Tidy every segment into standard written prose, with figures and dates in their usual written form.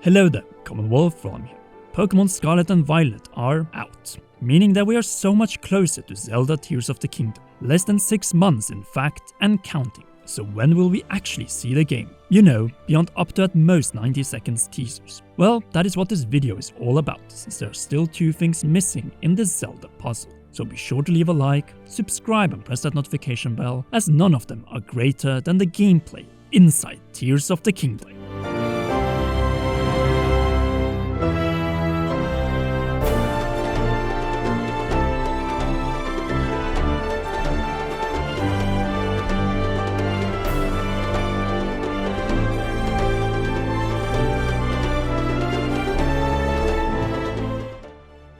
Hello there, Commonwealth Ron here. Pokemon Scarlet and Violet are out, meaning that we are so much closer to Zelda Tears of the Kingdom. Less than 6 months in fact, and counting. So when will we actually see the game? You know, beyond up to at most 90 seconds teasers. Well, that is what this video is all about, since there are still 2 things missing in the Zelda puzzle. So be sure to leave a like, subscribe and press that notification bell, as none of them are greater than the gameplay inside Tears of the Kingdom.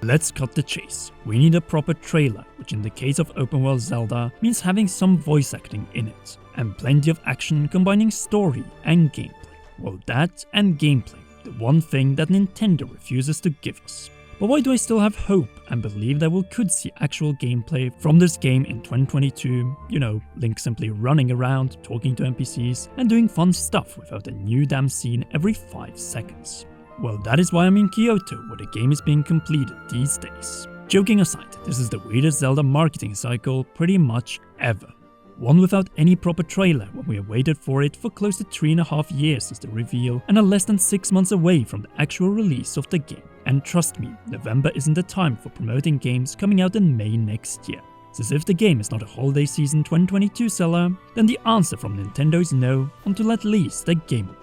Let's cut the chase. We need a proper trailer, which in the case of open world Zelda means having some voice acting in it, and plenty of action combining story and gameplay. Well, that and gameplay, the one thing that Nintendo refuses to give us. But why do I still have hope and believe that we could see actual gameplay from this game in 2022? You know, Link simply running around, talking to NPCs, and doing fun stuff without a new damn scene every 5 seconds. Well, that is why I'm in Kyoto, where the game is being completed these days. Joking aside, this is the weirdest Zelda marketing cycle pretty much ever. One without any proper trailer when we have waited for it for close to 3.5 years since the reveal and are less than 6 months away from the actual release of the game. And trust me, November isn't the time for promoting games coming out in May next year. Since if the game is not a holiday season 2022 seller, then the answer from Nintendo is no until at least the Game Awards.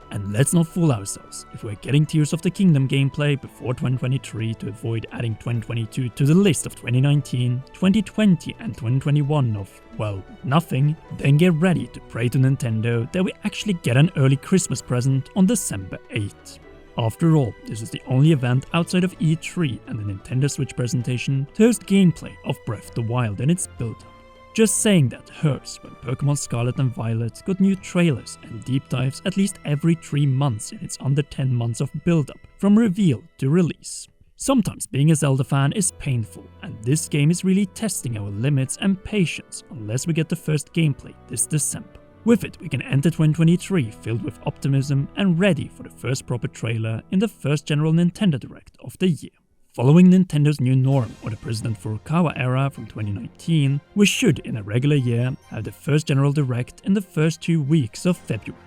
And let's not fool ourselves, if we're getting Tears of the Kingdom gameplay before 2023 to avoid adding 2022 to the list of 2019, 2020 and 2021 of, well, nothing, then get ready to pray to Nintendo that we actually get an early Christmas present on December 8th. After all, this is the only event outside of E3 and the Nintendo Switch presentation to host gameplay of Breath of the Wild and its build-up. Just saying that hurts when Pokemon Scarlet and Violet got new trailers and deep dives at least every 3 months in its under 10 months of build-up from reveal to release. Sometimes being a Zelda fan is painful, and this game is really testing our limits and patience unless we get the first gameplay this December. With it, we can enter 2023 filled with optimism and ready for the first proper trailer in the first general Nintendo Direct of the year. Following Nintendo's new norm or the President Furukawa era from 2019, we should in a regular year have the first general direct in the first 2 weeks of February.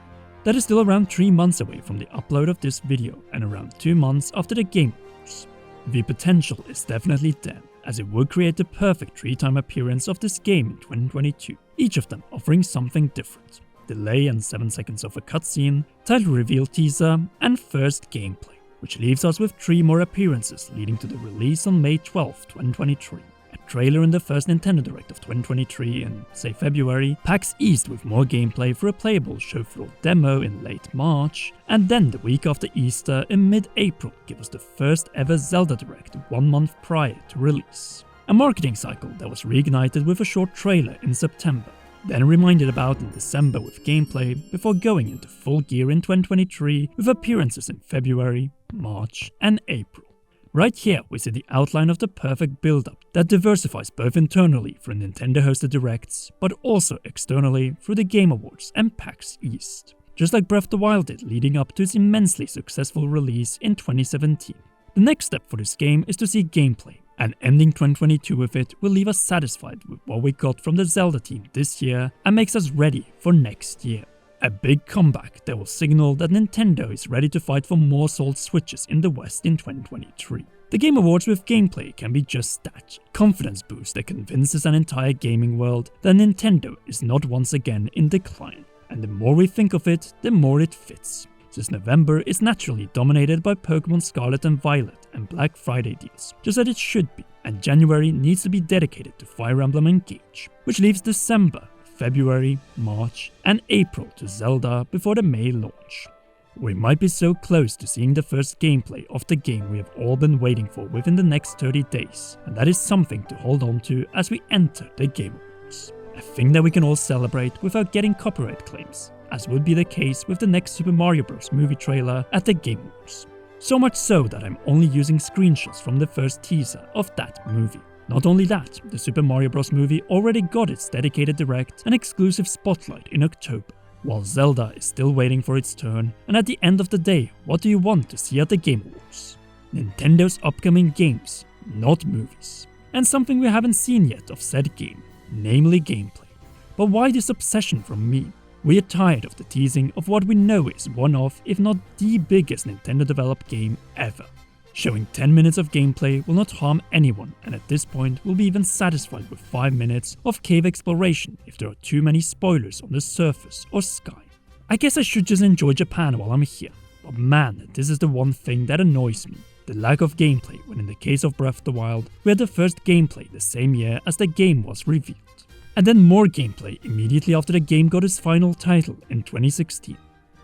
That is still around 3 months away from the upload of this video and around 2 months after the Game Awards. The potential is definitely there, as it would create the perfect 3-time appearance of this game in 2022, each of them offering something different. Delay and 7 seconds of a cutscene, title reveal teaser, and first gameplay. Which leaves us with 3 more appearances leading to the release on May 12, 2023. A trailer in the first Nintendo Direct of 2023 in, say, February, PAX East with more gameplay for a playable show-for-all demo in late March, and then the week after Easter in mid-April give us the first ever Zelda Direct 1 month prior to release. A marketing cycle that was reignited with a short trailer in September, then reminded about in December with gameplay before going into full gear in 2023 with appearances in February, March and April. Right here we see the outline of the perfect build-up that diversifies both internally for Nintendo-hosted Directs, but also externally through the Game Awards and PAX East. Just like Breath of the Wild did leading up to its immensely successful release in 2017. The next step for this game is to see gameplay, and ending 2022 with it will leave us satisfied with what we got from the Zelda team this year and makes us ready for next year. A big comeback that will signal that Nintendo is ready to fight for more sold Switches in the West in 2023. The Game Awards with gameplay can be just that, confidence boost that convinces an entire gaming world that Nintendo is not once again in decline. And the more we think of it, the more it fits. Since November is naturally dominated by Pokemon Scarlet and Violet and Black Friday deals, just as it should be, and January needs to be dedicated to Fire Emblem Engage, which leaves December, February, March and April to Zelda before the May launch. We might be so close to seeing the first gameplay of the game we have all been waiting for within the next 30 days, and that is something to hold on to as we enter the Game Awards. A thing that we can all celebrate without getting copyright claims, as would be the case with the next Super Mario Bros. Movie trailer at the Game Awards. So much so that I'm only using screenshots from the first teaser of that movie. Not only that, the Super Mario Bros. Movie already got its dedicated direct and exclusive spotlight in October. while Zelda is still waiting for its turn, and at the end of the day, what do you want to see at the Game Awards? Nintendo's upcoming games, not movies. And something we haven't seen yet of said game, namely gameplay. But why this obsession from me? We are tired of the teasing of what we know is one of, if not the biggest Nintendo-developed game ever. Showing 10 minutes of gameplay will not harm anyone, and at this point we'll be even satisfied with 5 minutes of cave exploration if there are too many spoilers on the surface or sky. I guess I should just enjoy Japan while I'm here, but man, this is the one thing that annoys me. The lack of gameplay when in the case of Breath of the Wild, we had the first gameplay the same year as the game was revealed. And then more gameplay immediately after the game got its final title in 2016.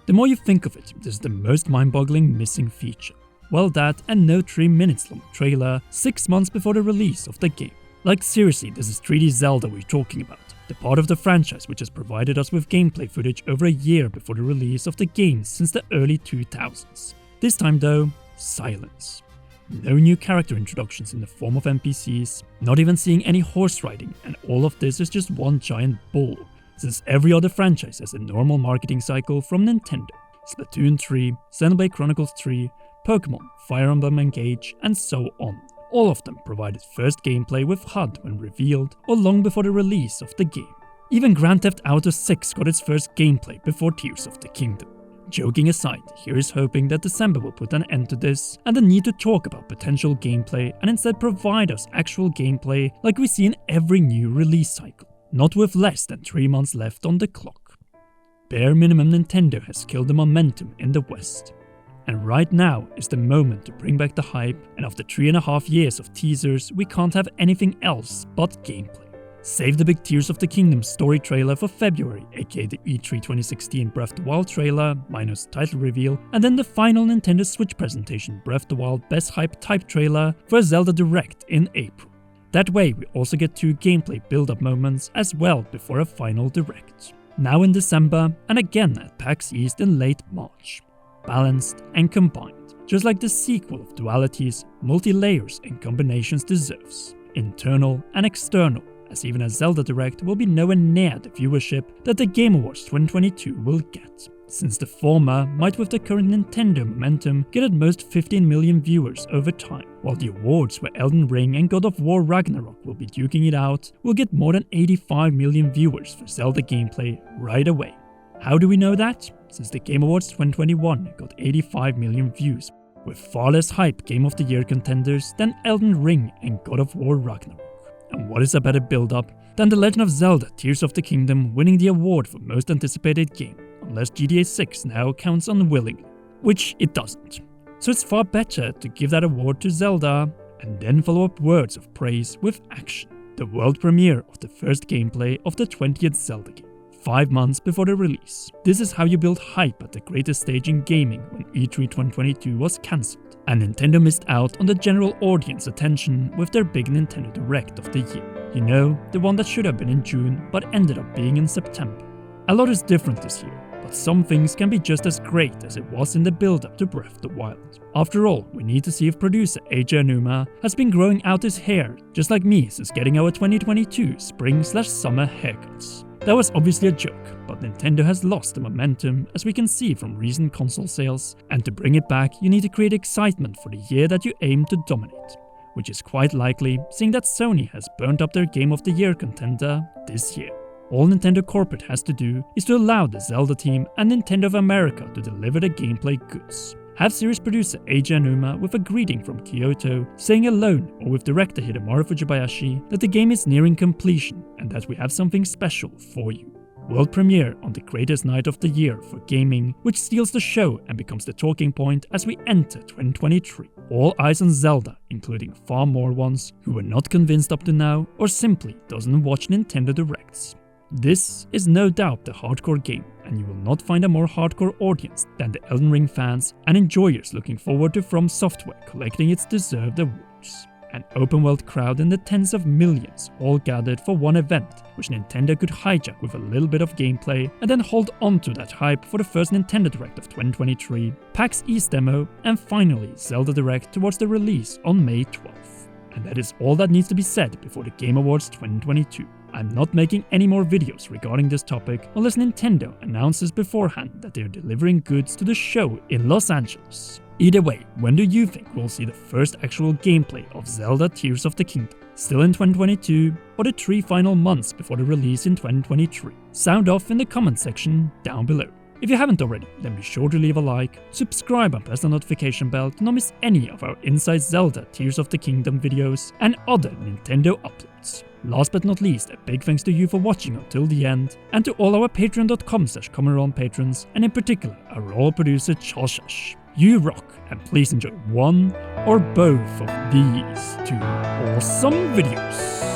The more you think of it, this is the most mind-boggling missing feature. Well, that and no 3 minutes long trailer 6 months before the release of the game. Like seriously, this is 3D Zelda we're talking about. The part of the franchise which has provided us with gameplay footage over a year before the release of the game since the early 2000s. This time though, silence. No new character introductions in the form of NPCs, not even seeing any horse riding, and all of this is just one giant bull, since every other franchise has a normal marketing cycle from Nintendo. Splatoon 3, Xenoblade Chronicles 3, Pokemon, Fire Emblem Engage, and so on. All of them provided first gameplay with HUD when revealed or long before the release of the game. Even Grand Theft Auto 6 got its first gameplay before Tears of the Kingdom. Joking aside, here is hoping that December will put an end to this and the need to talk about potential gameplay and instead provide us actual gameplay like we see in every new release cycle, not with less than 3 months left on the clock. Bare minimum Nintendo has killed the momentum in the West. And right now is the moment to bring back the hype, and after 3.5 years of teasers, we can't have anything else but gameplay. Save the big Tears of the Kingdom story trailer for February, aka the E3 2016 Breath of the Wild trailer, minus title reveal, and then the final Nintendo Switch presentation Breath of the Wild Best Hype type trailer for a Zelda Direct in April. That way we also get 2 gameplay build-up moments as well before a final Direct. Now in December, and again at PAX East in late March. Balanced and combined, just like the sequel of Duality's multi-layers and combinations deserves. Internal and external, as even a Zelda Direct will be nowhere near the viewership that the Game Awards 2022 will get, since the former might with the current Nintendo momentum get at most 15 million viewers over time, while the awards where Elden Ring and God of War Ragnarok will be duking it out will get more than 85 million viewers for Zelda gameplay right away. How do we know that? Since the Game Awards 2021 got 85 million views, with far less hype Game of the Year contenders than Elden Ring and God of War Ragnarok. And what is a better build-up than The Legend of Zelda Tears of the Kingdom winning the award for most anticipated game, unless GTA 6 now counts unwillingly, which it doesn't. So it's far better to give that award to Zelda, and then follow up words of praise with action. The world premiere of the first gameplay of the 20th Zelda game, 5 months before the release. This is how you build hype at the greatest stage in gaming when E3 2022 was cancelled, and Nintendo missed out on the general audience attention with their big Nintendo Direct of the year. You know, the one that should have been in June but ended up being in September. A lot is different this year, but some things can be just as great as it was in the build-up to Breath of the Wild. After all, we need to see if producer Eiji Aonuma has been growing out his hair, just like me since getting our 2022 spring/summer haircuts. That was obviously a joke, but Nintendo has lost the momentum as we can see from recent console sales, and to bring it back you need to create excitement for the year that you aim to dominate, which is quite likely seeing that Sony has burnt up their Game of the Year contender this year. All Nintendo corporate has to do is to allow the Zelda team and Nintendo of America to deliver the gameplay goods. Have series producer Eiji Aonuma with a greeting from Kyoto saying alone, or with director Hidemaru Fujibayashi, that the game is nearing completion and that we have something special for you. World premiere on the greatest night of the year for gaming, which steals the show and becomes the talking point as we enter 2023. All eyes on Zelda, including far more ones who were not convinced up to now or simply doesn't watch Nintendo Directs. This is no doubt the hardcore game, and you will not find a more hardcore audience than the Elden Ring fans and enjoyers looking forward to From Software collecting its deserved awards. An open world crowd in the tens of millions all gathered for one event, which Nintendo could hijack with a little bit of gameplay and then hold on to that hype for the first Nintendo Direct of 2023, PAX East demo, and finally Zelda Direct towards the release on May 12th. And that is all that needs to be said before the Game Awards 2022. I'm not making any more videos regarding this topic unless Nintendo announces beforehand that they're delivering goods to the show in Los Angeles. Either way, when do you think we'll see the first actual gameplay of Zelda Tears of the Kingdom? Still in 2022, or the 3 final months before the release in 2023? Sound off in the comment section down below. If you haven't already, then be sure to leave a like, subscribe and press the notification bell to not miss any of our Inside Zelda Tears of the Kingdom videos and other Nintendo uploads. Last but not least, a big thanks to you for watching until the end, and to all our patreon.com/CommonRon patrons, and in particular our royal producer Choshash. You rock, and please enjoy one or both of these 2 awesome videos.